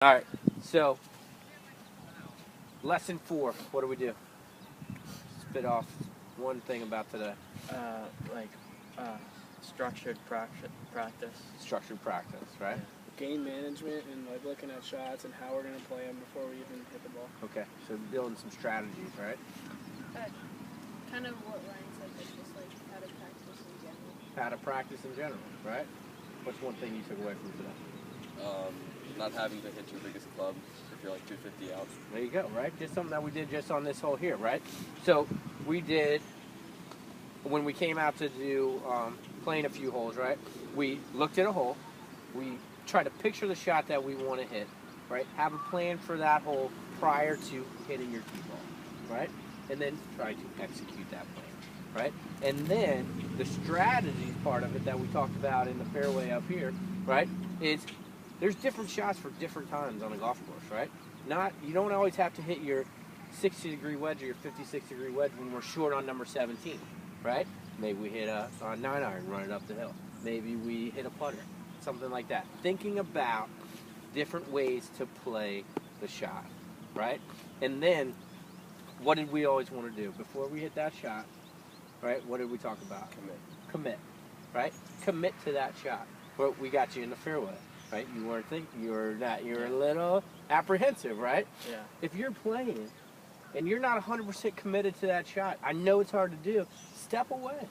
All right, so lesson 4, what do we do? Spit off one thing about today. Like structured practice. Structured practice, right? Game management and like looking at shots and how we're going to play them before we even hit the ball. Okay, so building some strategies, right? Kind of what Ryan said, but just like how to practice in general. How to practice in general, right? What's one thing you took away from today? Not having to hit your biggest club if you're like 250 out. There you go, right? Just something that we did just on this hole here, right? So we did, when we came out to do playing a few holes, right? We looked at a hole, we tried to picture the shot that we want to hit, right? Have a plan for that hole prior to hitting your tee ball, right? And then try to execute that plan, right? And then the strategies part of it that we talked about in the fairway up here, right, is there's different shots for different times on a golf course, right? You don't always have to hit your 60-degree wedge or your 56-degree wedge when we're short on number 17, right? Maybe we hit a 9-iron, run it up the hill. Maybe we hit a putter, something like that. Thinking about different ways to play the shot, right? And then, what did we always want to do? Before we hit that shot, right, what did we talk about? Commit, right? Commit to that shot. Well, we got you in the fairway. Right, you weren't thinking, you're a little apprehensive, right? Yeah. If you're playing and you're not 100% committed to that shot, I know it's hard to do, step away.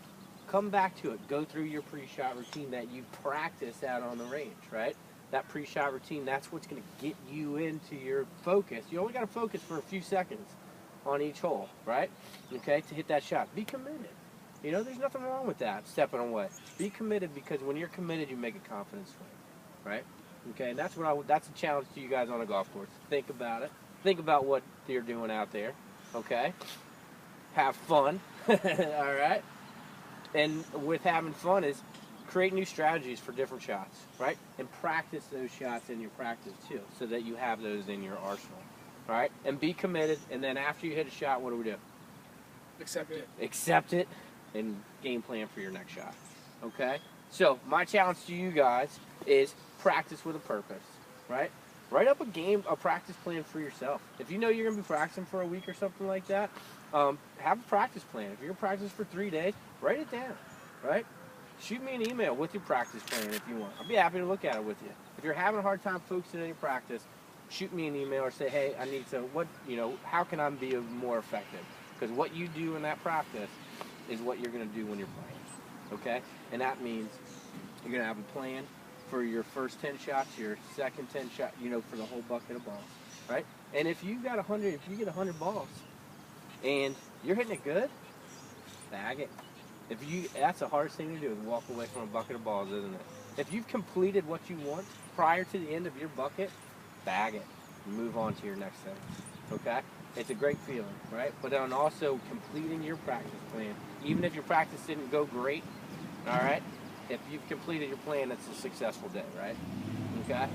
Come back to it. Go through your pre-shot routine that you practiced out on the range, right? That pre-shot routine, that's what's going to get you into your focus. You only got to focus for a few seconds on each hole, right? Okay, to hit that shot. Be committed. You know, there's nothing wrong with that, stepping away. Be committed, because when you're committed, you make a confident swing. Right? Okay, and that's a challenge to you guys on a golf course. Think about it. Think about what you're doing out there. Okay? Have fun. All right? And with having fun is create new strategies for different shots, right? And practice those shots in your practice too, so that you have those in your arsenal. All right? And be committed, and then after you hit a shot, what do? Accept it. Accept it and game plan for your next shot. Okay? So my challenge to you guys is practice with a purpose, right? Write up a practice plan for yourself. If you know you're going to be practicing for a week or something like that, have a practice plan. If you're going to practice for 3 days, write it down, right? Shoot me an email with your practice plan if you want. I'll be happy to look at it with you. If you're having a hard time focusing on your practice, shoot me an email or say, hey, I need to, how can I be more effective? Because what you do in that practice is what you're going to do when you're playing, okay? And that means you're going to have a plan for your first 10 shots, your second 10 shots, for the whole bucket of balls, right? And if you get 100 balls and you're hitting it good, bag it. That's the hardest thing to do, is walk away from a bucket of balls, isn't it? If you've completed what you want prior to the end of your bucket, bag it and move on to your next thing, okay? It's a great feeling, right? But then also completing your practice plan, even if your practice didn't go great, all right? If you've completed your plan, it's a successful day, right? Okay?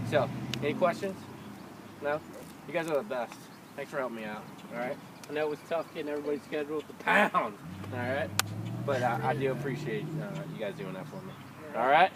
So, any questions? No? You guys are the best. Thanks for helping me out, all right? I know it was tough getting everybody scheduled to pound, all right? But I do appreciate you guys doing that for me, all right?